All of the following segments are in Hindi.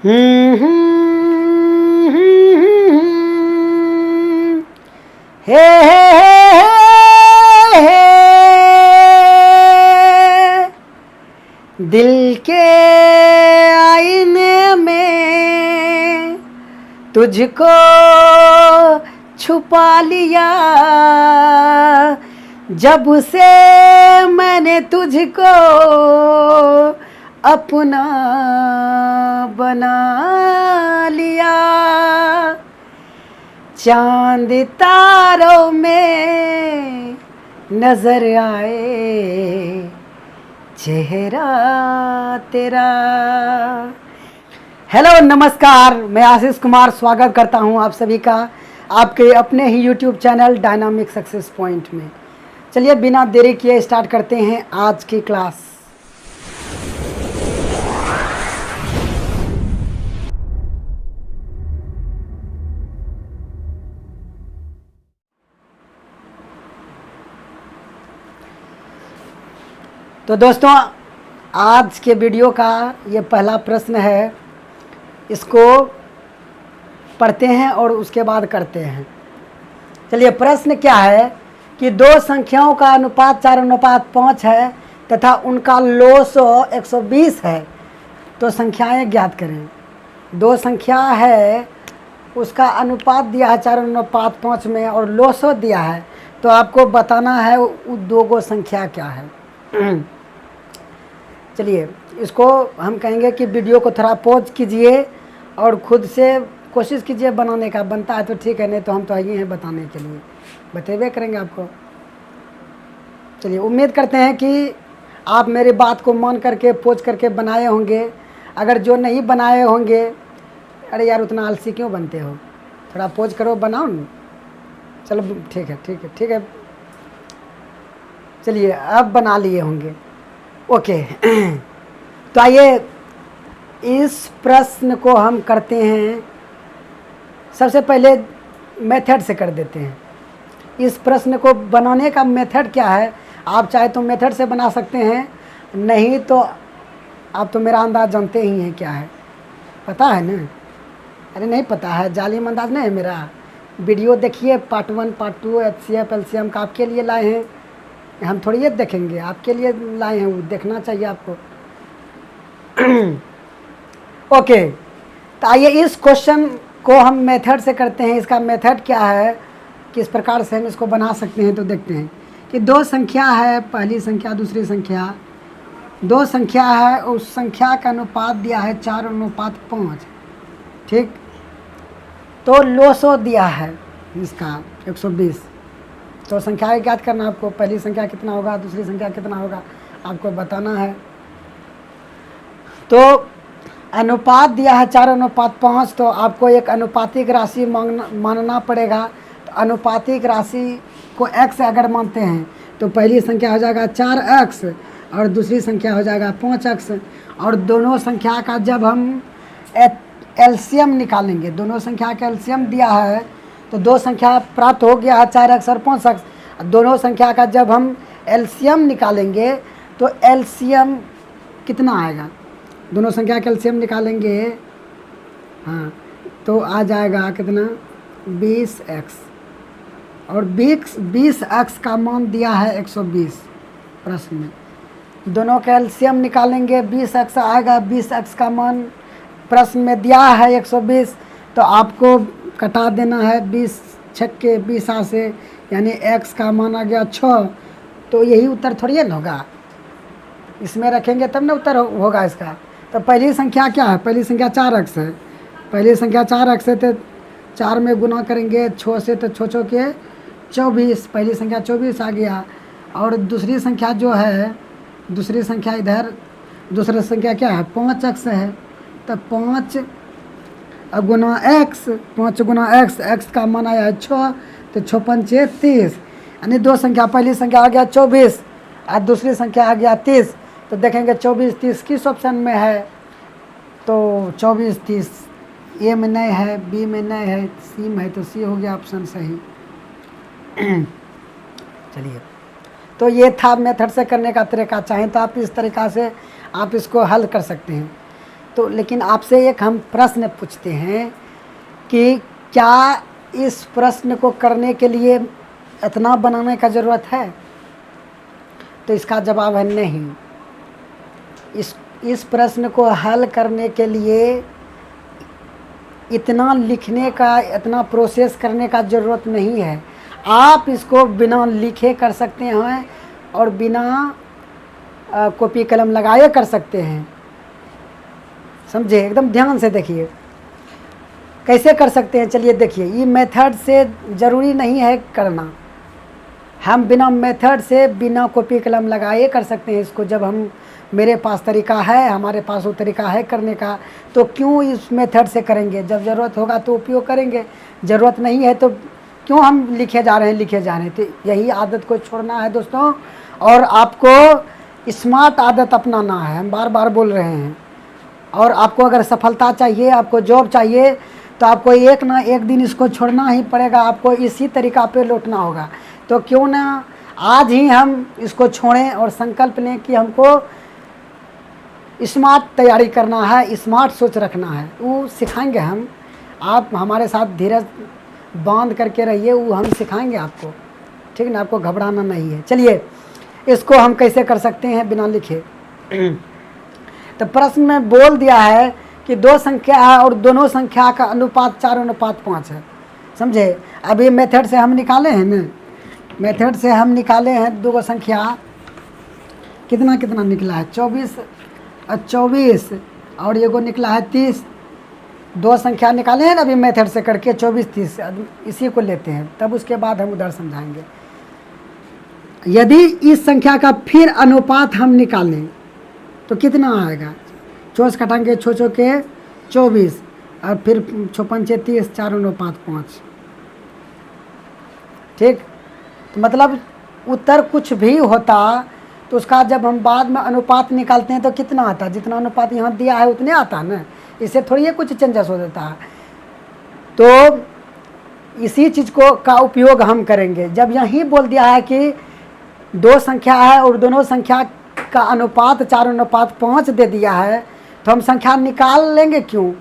हम्म, हम्म, हम्म, हम्म, हे हे, दिल के आईने में तुझको छुपा लिया, जब से मैंने तुझको अपना बना लिया। चांद तारों में नजर आए चेहरा तेरा। हेलो नमस्कार, मैं आशीष कुमार स्वागत करता हूं आप सभी का आपके अपने ही YouTube channel dynamic success point में। चलिए बिना देरी किए स्टार्ट करते हैं आज की क्लास। तो दोस्तों, आज के वीडियो का ये पहला प्रश्न है, इसको पढ़ते हैं और उसके बाद करते हैं। चलिए, प्रश्न क्या है कि दो संख्याओं का अनुपात 4:5 है तथा उनका लोसो 120 है, तो संख्याएं ज्ञात करें। दो संख्या है, उसका अनुपात दिया है 4:5 में और लोसो दिया है, तो आपको बताना है वो दो संख्या क्या है। चलिए, इसको हम कहेंगे कि वीडियो को थोड़ा पॉज कीजिए और खुद से कोशिश कीजिए बनाने का। बनता है तो ठीक है, नहीं तो हम तो आए हैं बताने के लिए, बतेबे करेंगे आपको। चलिए, उम्मीद करते हैं कि आप मेरी बात को मान करके पोज करके बनाए होंगे। अगर जो नहीं बनाए होंगे, अरे यार उतना आलसी क्यों बनते हो, थोड़ा पोज करो, बनाओ न। चलो ठीक है ठीक है ठीक है, चलिए अब बना लिए होंगे। ओके। तो आइए इस प्रश्न को हम करते हैं, सबसे पहले मेथड से कर देते हैं। इस प्रश्न को बनाने का मेथड क्या है, आप चाहे तो मेथड से बना सकते हैं, नहीं तो आप तो मेरा अंदाज़ जानते ही हैं क्या है, पता है ना। अरे नहीं पता है, जालिम अंदाज़ नहीं है मेरा। वीडियो देखिए, पार्ट 1 पार्ट 2 HCF LCM का आपके लिए लाए हैं, हम थोड़ी ये देखेंगे, आपके लिए लाए हैं, वो देखना चाहिए आपको। ओके, तो आइए इस क्वेश्चन को हम मेथड से करते हैं। इसका मेथड क्या है, किस प्रकार से हम इसको बना सकते हैं, तो देखते हैं कि दो संख्या है, पहली संख्या दूसरी संख्या, दो संख्या है, उस संख्या का अनुपात दिया है 4:5, ठीक। तो लोसो दिया है इसका 120। तो संख्याएं ज्ञात करना आपको, पहली संख्या कितना होगा, दूसरी संख्या कितना होगा, आपको बताना है। तो अनुपात दिया है 4:5, तो आपको एक अनुपातिक राशि मानना पड़ेगा। तो अनुपातिक राशि को x अगर मानते हैं तो पहली संख्या हो जाएगा 4x और दूसरी संख्या हो जाएगा 5x। और दोनों संख्या का जब हम एलसीएम निकालेंगे, दोनों संख्या का एलसीएम दिया है, तो दो संख्या प्राप्त हो गया है 4x और 5x। दोनों संख्या का जब हम एलसीएम निकालेंगे तो एलसीएम कितना आएगा, दोनों संख्या का एलसीएम निकालेंगे, हाँ, तो आ जाएगा कितना, 20x। और 20x का मान दिया है 120 प्रश्न में। दोनों का एलसीएम निकालेंगे, 20x आएगा, 20x का मान प्रश्न में दिया है 120, तो आपको कटा देना है 20 छक्के 20 से, यानी x का मान आ गया 6। तो यही उत्तर थोड़ी ना होगा, इसमें रखेंगे तब ना उत्तर होगा इसका। तो पहली संख्या क्या है, पहली संख्या 4x है, पहली संख्या 4x है, तो 4 में गुना करेंगे 6 से, तो 6 के 24, पहली संख्या 24 आ गया। और दूसरी संख्या जो है, दूसरी संख्या इधर, दूसरी संख्या क्या है, 5x है, तो 5 गुना x, 5 गुना x का मान आया है 6, तो 6 पंचे 30, यानी दो संख्या, पहली संख्या आ गया 24 और दूसरी संख्या आ गया 30। तो देखेंगे 24 30 किस ऑप्शन में है, तो 24 30 ए में नहीं है, बी में नहीं है, सी में है, तो सी हो गया ऑप्शन सही। चलिए, तो ये था मेथड से करने का तरीका। चाहें तो आप इस तरीक़ा से आप इसको हल कर सकते हैं। तो लेकिन आपसे एक हम प्रश्न पूछते हैं कि क्या इस प्रश्न को करने के लिए इतना बनाने का ज़रूरत है? तो इसका जवाब है नहीं। इस प्रश्न को हल करने के लिए इतना लिखने का, इतना प्रोसेस करने का ज़रूरत नहीं है। आप इसको बिना लिखे कर सकते हैं और बिना कॉपी कलम लगाए कर सकते हैं। समझे? एकदम ध्यान से देखिए कैसे कर सकते हैं। चलिए देखिए, ये मेथड से ज़रूरी नहीं है करना, हम बिना मेथड से, बिना कॉपी कलम लगाए कर सकते हैं इसको। जब हम, मेरे पास तरीका है, हमारे पास वो तरीका है करने का, तो क्यों इस मेथड से करेंगे? जब ज़रूरत होगा तो उपयोग करेंगे, ज़रूरत नहीं है तो क्यों हम लिखे जा रहे हैं। तो यही आदत को छोड़ना है दोस्तों, और आपको स्मार्ट आदत अपनाना है। हम बार बार बोल रहे हैं। और आपको अगर सफलता चाहिए, आपको जॉब चाहिए, तो आपको एक ना एक दिन इसको छोड़ना ही पड़ेगा। आपको इसी तरीका पे लौटना होगा। तो क्यों ना आज ही हम इसको छोड़ें और संकल्प लें कि हमको स्मार्ट तैयारी करना है, स्मार्ट सोच रखना है। वो सिखाएंगे हम। आप हमारे साथ धीरज बांध करके रहिए, वो हम सिखाएंगे आपको, ठीक ना? आपको घबराना नहीं है। चलिए इसको हम कैसे कर सकते हैं बिना लिखे। तो प्रश्न में बोल दिया है कि दो संख्या है और दोनों संख्या का अनुपात 4:5 है। समझे? अभी मेथड से हम निकाले हैं ना, मेथड से हम निकाले हैं दो संख्या, कितना कितना निकला है? 24 और ये को निकला है 30। दो संख्या निकाले हैं ना अभी मेथड से करके, 24, 30। इसी को लेते हैं, तब उसके बाद हम उधर समझाएंगे। यदि इस संख्या का फिर अनुपात हम निकालें तो कितना आएगा? 24 कटाएंगे, छो के 24 और फिर 56 30, 4:5। ठीक? तो मतलब उत्तर कुछ भी होता तो उसका जब हम बाद में अनुपात निकालते हैं तो कितना आता? जितना अनुपात यहाँ दिया है उतने आता है ना। इससे थोड़ी कुछ चेंजेस हो जाता है। तो इसी चीज़ को का उपयोग हम करेंगे। जब यही बोल दिया है कि दो संख्या है और दोनों संख्या का अनुपात 4:5 दे दिया है, तो हम संख्या निकाल लेंगे क्यों?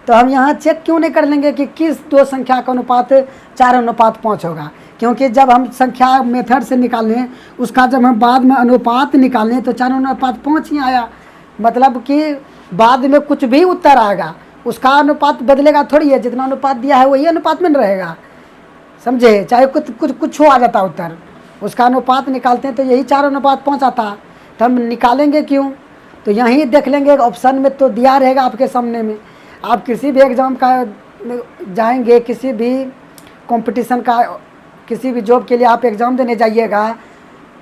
तो हम यहाँ चेक क्यों नहीं कर लेंगे कि किस दो संख्या का अनुपात 4:5 होगा? क्योंकि जब हम संख्या मेथड से निकालें, उसका जब हम बाद में अनुपात निकालें तो 4:5 ही आया। मतलब कि बाद में कुछ भी उत्तर आएगा, उसका अनुपात बदलेगा थोड़ी है। जितना अनुपात दिया है वही अनुपात में रहेगा। समझे? चाहे कुछ हो आ जाता उत्तर, उसका अनुपात निकालते हैं तो यही 4:5 आता। तो हम निकालेंगे क्यों? तो यहीं देख लेंगे, ऑप्शन में तो दिया रहेगा आपके सामने में। आप किसी भी एग्ज़ाम का जाएंगे, किसी भी कंपटीशन का, किसी भी जॉब के लिए आप एग्ज़ाम देने जाइएगा,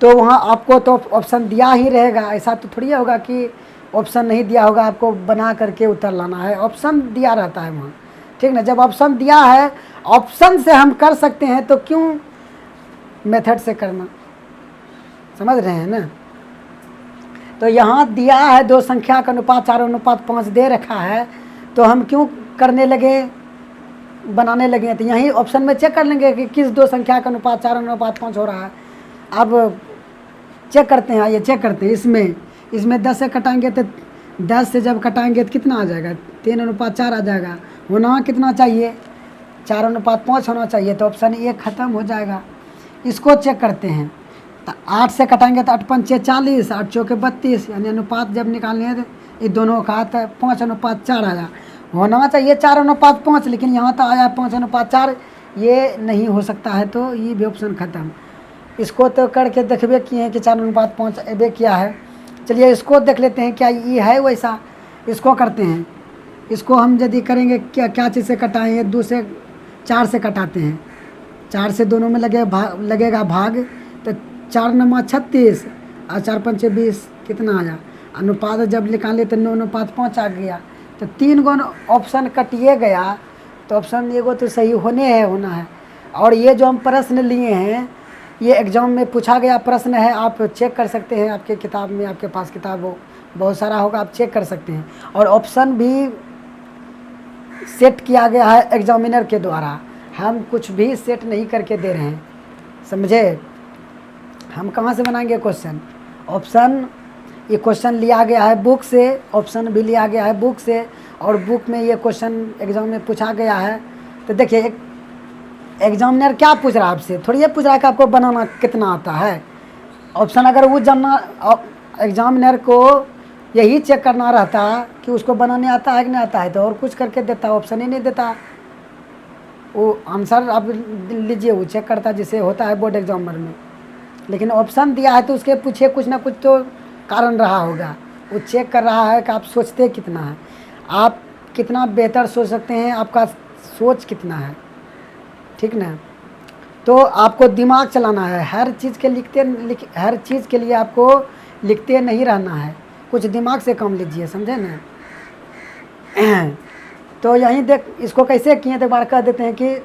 तो वहाँ आपको तो ऑप्शन दिया ही रहेगा। ऐसा तो थोड़ी होगा कि ऑप्शन नहीं दिया होगा, आपको बना करके उत्तर लाना है। ऑप्शन दिया रहता है वहाँ, ठीक ना? जब ऑप्शन दिया है, ऑप्शन से हम कर सकते हैं, तो क्यों मेथड से करना? समझ रहे हैं ना? तो यहाँ दिया है दो संख्या का अनुपात 4:5 दे रखा है, तो हम क्यों करने लगे, बनाने लगे? तो यहीं ऑप्शन में चेक कर लेंगे कि किस दो संख्या का अनुपात 4:5 हो रहा है। अब चेक करते हैं, आइए चेक करते हैं। इसमें 10 से कटाएंगे तो 10 से जब कटाएंगे तो कितना आ जाएगा? 3:4 आ जाएगा। होना कितना चाहिए? 4:5 होना चाहिए। तो ऑप्शन ए ख़त्म हो जाएगा। इसको चेक करते हैं। तो 8 से कटाएंगे तो 8 पंचे 40, 8 चौके 32, यानी अनुपात जब निकालने हैं ये दोनों का तो 5:4 आया। होना चाहिए 4:5, लेकिन यहाँ तो आया 5:4। ये नहीं हो सकता है, तो ये भी ऑप्शन ख़त्म। इसको तो करके देखबे किए हैं कि 4:5 एबे किया है। चलिए इसको देख लेते हैं, क्या ये है वैसा। इसको करते हैं। इसको हम यदि करेंगे, क्या चीज़ से कटाएंगे? 2 से 4 से कटाते हैं। 4 से दोनों में लगेगा भाग, तो 4×9 36 और 4 पंचे 20, कितना आया? अनुपात जब निकाले तो 9:5 आ गया। तो 3 गो ऑप्शन कटिए गया, तो ऑप्शन एगो तो सही होना है। और ये जो हम प्रश्न लिए हैं, ये एग्ज़ाम में पूछा गया प्रश्न है। आप चेक कर सकते हैं, आपके किताब में, आपके पास किताब हो बहुत सारा होगा, आप चेक कर सकते हैं। और ऑप्शन भी सेट किया गया है एग्जामिनर के द्वारा। हम कुछ भी सेट नहीं करके दे रहे हैं, समझे? हम कहाँ से बनाएंगे क्वेश्चन? ऑप्शन ये क्वेश्चन लिया गया है बुक से, ऑप्शन भी लिया गया है बुक से, और बुक में ये क्वेश्चन एग्जाम में पूछा गया है। तो देखिए एक एग्जामिनर क्या पूछ रहा है आपसे, थोड़ी ये पूछ रहा है कि आपको बनाना कितना आता है। ऑप्शन अगर वो जानना, एग्जामिनर को यही चेक करना रहता कि उसको बनाने आता है कि नहीं आता है, तो और कुछ करके देता, ऑप्शन ही नहीं देता। वो आंसर आप लीजिए, वो चेक करता जिसे होता है बोर्ड एग्जामिनर में। लेकिन ऑप्शन दिया है तो उसके पीछे कुछ ना कुछ तो कारण रहा होगा। वो चेक कर रहा है कि आप सोचते कितना है, आप कितना बेहतर सोच सकते हैं, आपका सोच कितना है, ठीक ना। तो आपको दिमाग चलाना है, हर चीज़ के हर चीज़ के लिए आपको लिखते नहीं रहना है, कुछ दिमाग से काम लीजिए, समझे ना। तो यहीं देख, इसको कैसे किए तो बार कह देते हैं कि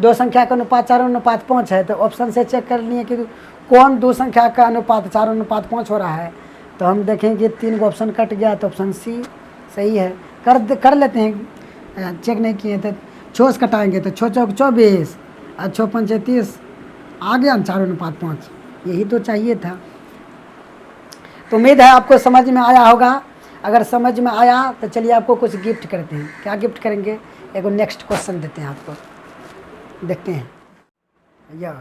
दो संख्या का अनुपात 4:5 है, तो ऑप्शन से चेक कर लिए कि कौन दो संख्या का अनुपात 4:5 हो रहा है। तो हम देखेंगे 3 को ऑप्शन कट गया, तो ऑप्शन सी सही है। कर लेते हैं, चेक नहीं किए तो छोस कटाएंगे तो 6 चौक 24 और 6 पंचे 30 आ गया 4:5। यही तो चाहिए था। तो उम्मीद है आपको समझ में आया होगा। अगर समझ में आया तो चलिए आपको कुछ गिफ्ट करते हैं। क्या गिफ्ट करेंगे, एक नेक्स्ट क्वेश्चन देते हैं आपको, देखते हैं या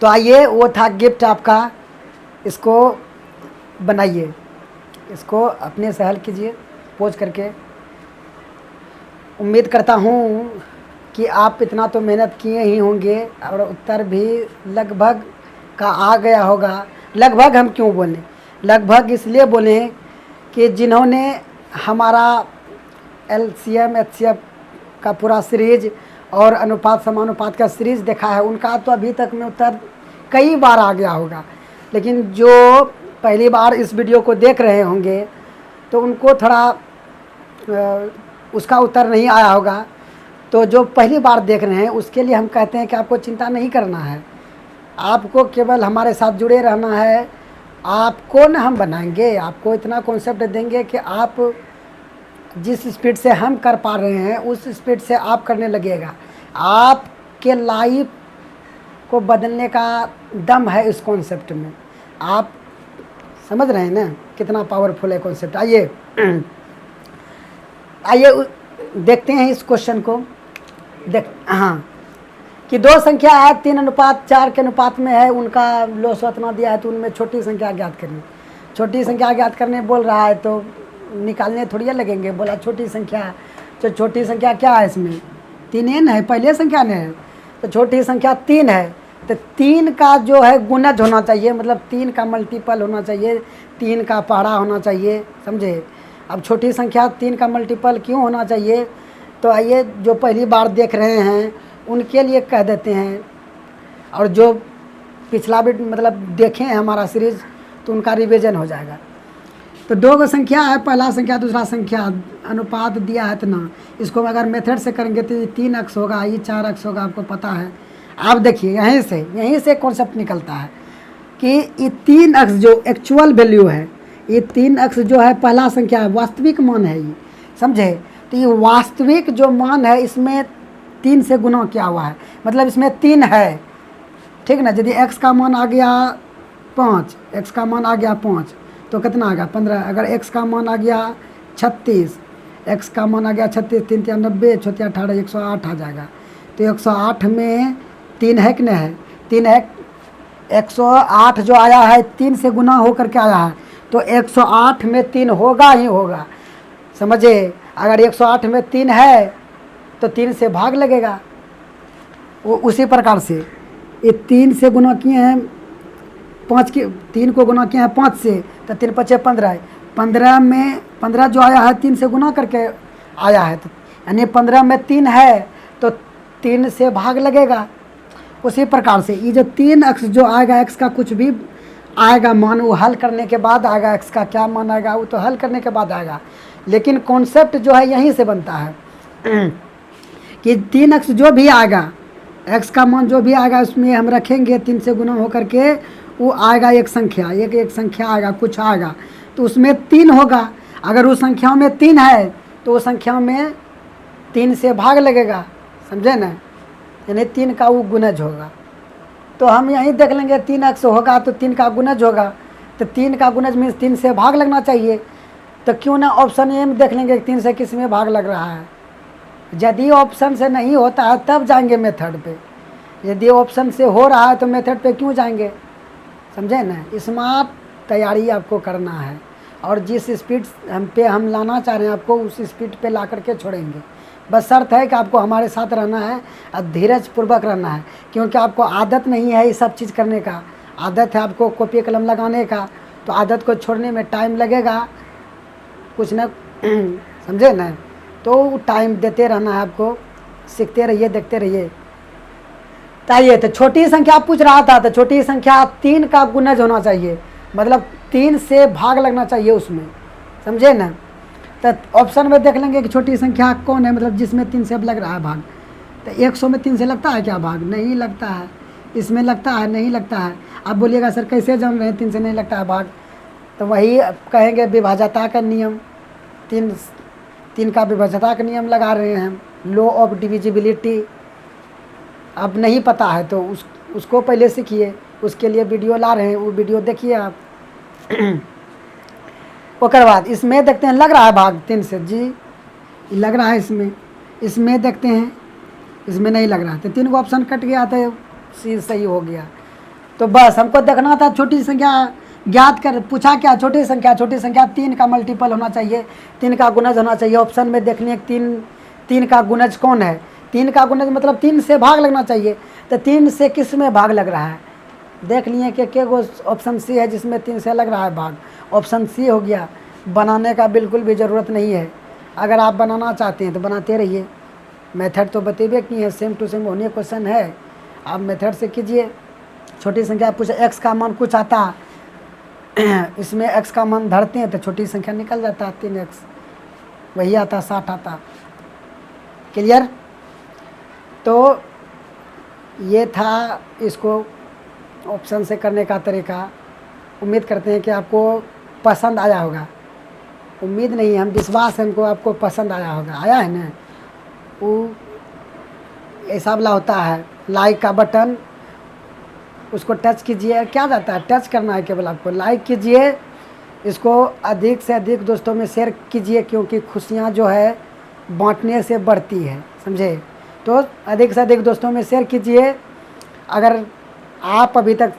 तो आइए, वो था गिफ्ट आपका, इसको बनाइए, इसको अपने से हल कीजिए पोज करके। उम्मीद करता हूँ कि आप इतना तो मेहनत किए ही होंगे और उत्तर भी लगभग का आ गया होगा। लगभग हम क्यों बोलें, लगभग इसलिए बोलें कि जिन्होंने हमारा LCM HCF का पूरा सीरीज और अनुपात समानुपात का सीरीज देखा है, उनका तो अभी तक में उत्तर कई बार आ गया होगा। लेकिन जो पहली बार इस वीडियो को देख रहे होंगे तो उनको थोड़ा उसका उत्तर नहीं आया होगा। तो जो पहली बार देख रहे हैं उसके लिए हम कहते हैं कि आपको चिंता नहीं करना है, आपको केवल हमारे साथ जुड़े रहना है। आपको न हम बनाएंगे, आपको इतना कॉन्सेप्ट देंगे कि आप जिस स्पीड से हम कर पा रहे हैं उस स्पीड से आप करने लगेगा। आपके लाइफ को बदलने का दम है इस कॉन्सेप्ट में। आप समझ रहे हैं ना कितना पावरफुल है कॉन्सेप्ट। आइए देखते हैं इस क्वेश्चन को। हाँ, कि दो संख्या है 3:4 के अनुपात में है, उनका लॉस उतना दिया है, तो उनमें छोटी संख्या ज्ञात करनी। छोटी संख्या ज्ञात करने बोल रहा है तो निकालने थोड़ी लगेंगे। बोला छोटी संख्या, तो छोटी संख्या क्या है इसमें, 3n है, पहले संख्या ने है, तो छोटी संख्या 3 है। तो 3 का जो है गुणज होना चाहिए, मतलब 3 का मल्टीपल होना चाहिए, 3 का पहाड़ा होना चाहिए, समझे। अब छोटी संख्या 3 का मल्टीपल क्यों होना चाहिए, तो आइए जो पहली बार देख रहे हैं उनके लिए कह देते हैं, और जो पिछला भी मतलब देखें हमारा सीरीज तो उनका रिवीजन हो जाएगा। तो 2 संख्या है, पहला संख्या दूसरा संख्या, अनुपात दिया है इतना। इसको अगर मेथड से करेंगे तो ये 3x होगा, ये 4x होगा, आपको पता है। आप देखिए यहीं से कॉन्सेप्ट निकलता है कि ये 3x जो एक्चुअल वैल्यू है, ये 3x जो है पहला संख्या है, वास्तविक मान है ये, समझे। तो ये वास्तविक जो मान है इसमें 3 से गुना किया हुआ है, मतलब इसमें 3 है, ठीक ना। यदि x का मान आ गया 5, x का मान आ गया 5 तो कितना आ गया 15। अगर x का मान आ गया 36, x का मान आ गया 36, 3 × 90, 6 × 18, 108 आ जाएगा। तो 108 में 3 है कि नहीं है, 3 है। 108 जो आया है 3 से गुना होकर के आया है, तो 108 में 3 होगा ही होगा, समझे। अगर 108 में 3 है तो 3 से भाग लगेगा। वो उसी प्रकार से ये 3 से गुना किए हैं 5 की, 3 को गुना किए हैं 5 से, तो 3 × 5 = 15 है। 15 में 15 जो आया है 3 से गुना करके आया है, तो यानी 15 में 3 है तो 3 से भाग लगेगा। उसी प्रकार से ये जो 3x जो आएगा, x का कुछ भी आएगा मान, वो हल करने के बाद आएगा। x का क्या मान आएगा वो तो हल करने के बाद आएगा, लेकिन कॉन्सेप्ट जो है यहीं से बनता है कि 3x जो भी आएगा, x का मान जो भी आएगा उसमें हम रखेंगे 3 से गुना होकर के वो आएगा एक संख्या, एक संख्या आएगा, कुछ आएगा, तो उसमें 3 होगा। अगर उस संख्या में 3 है तो उस संख्या में 3 से भाग लगेगा, समझे ना, यानी 3 का वो गुणज होगा। तो हम यहीं देख लेंगे 3x होगा तो 3 का गुणज होगा, तो 3 का गुणज मीन्स 3 से भाग लगना चाहिए। तो क्यों ना ऑप्शन ए में देख लेंगे 3 से किस में भाग लग रहा है। यदि ऑप्शन से नहीं होता है तब जाएंगे मेथड पे, यदि ऑप्शन से हो रहा है तो मेथड पे क्यों जाएंगे, समझे ना। स्मार्ट तैयारी आपको करना है, और जिस स्पीड हम लाना चाह रहे हैं आपको उस स्पीड पे ला करके छोड़ेंगे। बस शर्त है कि आपको हमारे साथ रहना है और धीरज पूर्वक रहना है, क्योंकि आपको आदत नहीं है ये सब चीज़ करने का। आदत है आपको कॉपी कलम लगाने का, तो आदत को छोड़ने में टाइम लगेगा कुछ ना समझे ना। तो टाइम देते रहना है आपको, सीखते रहिए, देखते रहिए। ताइए तो छोटी संख्या पूछ रहा था, तो छोटी संख्या 3 का गुणज होना चाहिए, मतलब 3 से भाग लगना चाहिए उसमें, समझे ना। तो ऑप्शन में देख लेंगे कि छोटी संख्या कौन है, मतलब जिसमें 3 से अब लग रहा है भाग। तो 100 में 3 से लगता है क्या भाग, नहीं लगता है। इसमें लगता है, नहीं लगता है। आप बोलिएगा सर कैसे जान रहे हैं 3 से नहीं लगता है भाग, तो वही कहेंगे विभाज्यता का नियम, 3 का विभाज्यता का नियम लगा रहे हैं हम, लॉ ऑफ डिविजिबिलिटी। अब नहीं पता है तो उसको पहले सीखिए, उसके लिए वीडियो ला रहे हैं, वो वीडियो देखिए आप। उसके बाद इसमें देखते हैं लग रहा है भाग 3 से, जी लग रहा है इसमें देखते हैं, इसमें नहीं लग रहा है, तो 3 को ऑप्शन कट गया तो सी सही हो गया। तो बस हमको देखना था छोटी संख्या ज्ञात कर, पूछा क्या छोटी संख्या 3 का मल्टीपल होना चाहिए, 3 का गुणज होना चाहिए। ऑप्शन में देखने 3 का गुणज कौन है, 3 का गुणज मतलब 3 से भाग लगना चाहिए। तो 3 से किस में भाग लग रहा है, देख लिए कि वो ऑप्शन सी है जिसमें 3 से लग रहा है भाग, ऑप्शन सी हो गया। बनाने का बिल्कुल भी ज़रूरत नहीं है, अगर आप बनाना चाहते हैं तो बनाते रहिए। मेथड तो बतेबे की है, सेम टू सेम होने क्वेश्चन है, आप मेथड से कीजिए। छोटी संख्या पूछे x का मान कुछ आता, इसमें x का मान धरते हैं तो छोटी संख्या निकल जाता है 3x, वही आता 60 आता। क्लियर। तो ये था इसको ऑप्शन से करने का तरीका। उम्मीद करते हैं कि आपको पसंद आया होगा, उम्मीद नहीं हम विश्वास है हमको आपको पसंद आया होगा। आया है ना, वो ऐसा वाला होता है लाइक का बटन, उसको टच कीजिए, क्या जाता है टच करना है केवल आपको, लाइक कीजिए, इसको अधिक से अधिक दोस्तों में शेयर कीजिए, क्योंकि खुशियाँ जो है बांटने से बढ़ती है, समझे। तो अधिक से अधिक दोस्तों में शेयर कीजिए। अगर आप अभी तक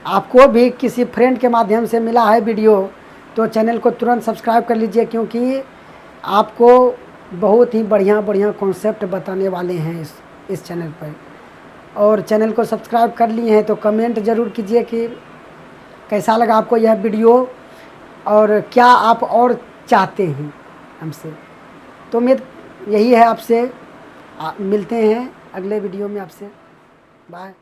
आपको भी किसी फ्रेंड के माध्यम से मिला है वीडियो, तो चैनल को तुरंत सब्सक्राइब कर लीजिए, क्योंकि आपको बहुत ही बढ़िया कॉन्सेप्ट बताने वाले हैं इस चैनल पर। और चैनल को सब्सक्राइब कर लिए हैं तो कमेंट ज़रूर कीजिए कि कैसा लगा आपको यह वीडियो, और क्या आप और चाहते हैं हमसे। तो उम्मीद यही है आपसे, मिलते हैं अगले वीडियो में आपसे, बाय।